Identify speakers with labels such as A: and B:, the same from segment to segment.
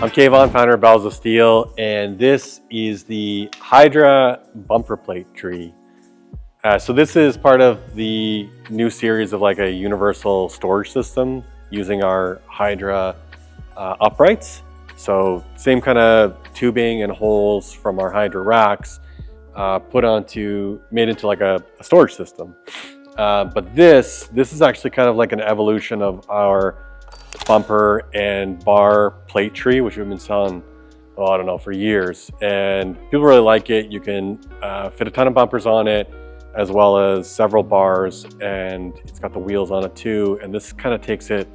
A: I'm Kayvon, founder of Bells of Steel, and this is the Hydra Bumper Plate Tree. So this is part of the new series of like a universal storage system using our Hydra uprights. So same kind of tubing and holes from our Hydra racks made into like a storage system. But this is actually kind of like an evolution of our bumper and bar plate tree, which we've been selling, well, I don't know, for years, and people really like it. You can fit a ton of bumpers on it, as well as several bars, and it's got the wheels on it too. And this kind of takes it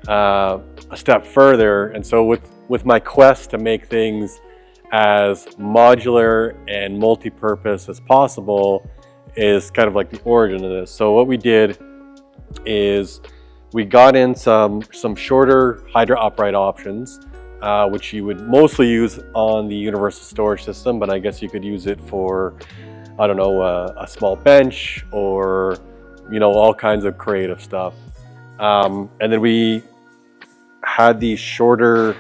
A: a step further. And so with my quest to make things as modular and multi-purpose as possible is kind of like the origin of this. So what we did is we got in some shorter Hydra upright options, which you would mostly use on the universal storage system, but I guess you could use it for, I don't know, a small bench or, you know, all kinds of creative stuff. And then we had these shorter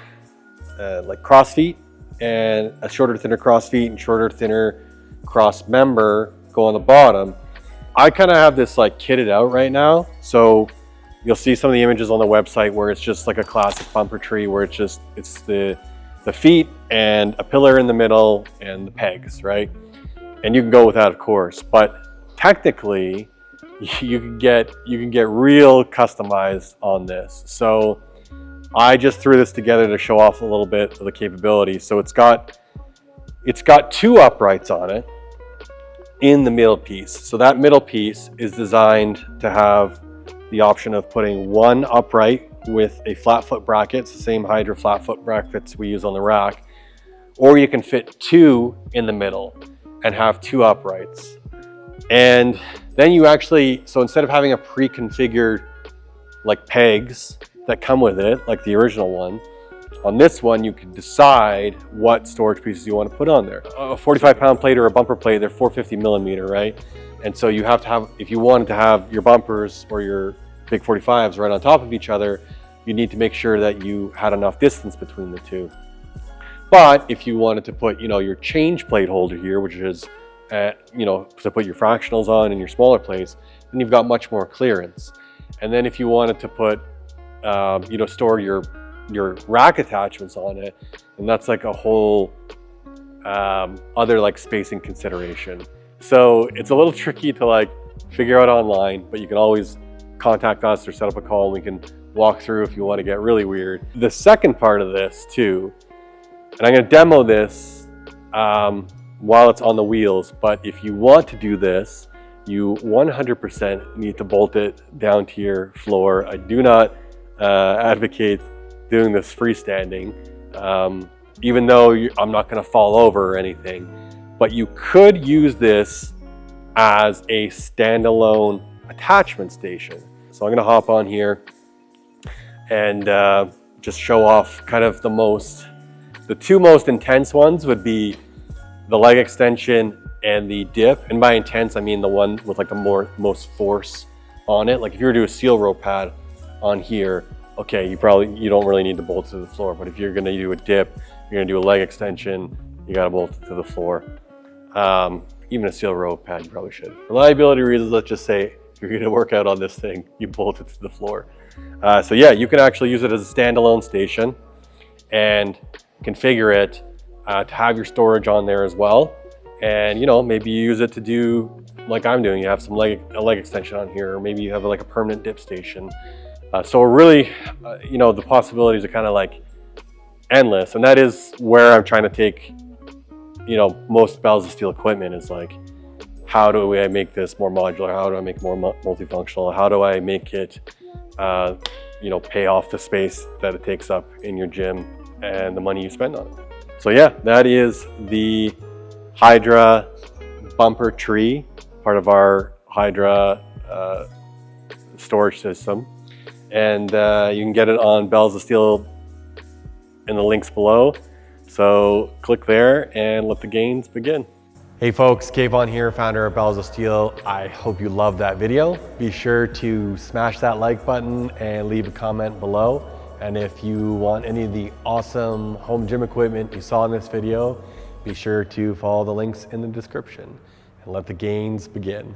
A: like cross feet, and a shorter, thinner cross feet and shorter, thinner cross member go on the bottom. I kind of have this like kitted out right now. So you'll see some of the images on the website where it's just like a classic bumper tree where it's the feet and a pillar in the middle and the pegs, right? And you can go with that, of course, but technically you can get real customized on this. So I just threw this together to show off a little bit of the capability. So it's got two uprights on it in the middle piece. So that middle piece is designed to have the option of putting one upright with a flat foot bracket. It's the same Hydra flat foot brackets we use on the rack, or you can fit two in the middle and have two uprights. And then you actually, so instead of having a pre-configured like pegs that come with it, like the original one, on this one you can decide what storage pieces you want to put on there. A 45-pound plate or a bumper plate, they're 450 millimeter, right? And so you have to have, if you wanted to have your bumpers or your big 45s right on top of each other, you need to make sure that you had enough distance between the two. But if you wanted to put, you know, your change plate holder here, which is, you know, to put your fractionals on in your smaller plates, then you've got much more clearance. And then if you wanted to put, you know, store your rack attachments on it, and that's like a whole other like spacing consideration. So it's a little tricky to like figure out online, but you can always contact us or set up a call and we can walk through if you want to get really weird. The second part of this too, and I'm going to demo this while it's on the wheels, but if you want to do this, you 100% need to bolt it down to your floor. I do not advocate doing this freestanding, even though I'm not going to fall over or anything. But you could use this as a standalone attachment station. So I'm going to hop on here and just show off kind of the two most intense ones would be the leg extension and the dip. And by intense, I mean the one with like the most force on it. Like if you were to do a seal rope pad on here, okay, you don't really need to bolt to the floor. But if you're going to do a dip, you're going to do a leg extension, you got to bolt it to the floor. Even a seal rope pad, you probably should. For reliability reasons, let's just say if you're going to work out on this thing, you bolt it to the floor. So yeah, you can actually use it as a standalone station and configure it to have your storage on there as well. And you know, maybe you use it to do like I'm doing. You have a leg extension on here, or maybe you have like a permanent dip station. So really, you know, the possibilities are kind of like endless, and that is where I'm trying to take, you know, most Bells of Steel equipment is like, how do I make this more modular? How do I make more multifunctional? How do I make it, you know, pay off the space that it takes up in your gym and the money you spend on it? So yeah, that is the Hydra Bumper Tree, part of our Hydra storage system. And you can get it on Bells of Steel in the links below. So click there and let the gains begin. Hey folks, Kayvon here, founder of Bells of Steel. I hope you loved that video. Be sure to smash that like button and leave a comment below. And if you want any of the awesome home gym equipment you saw in this video, be sure to follow the links in the description and let the gains begin.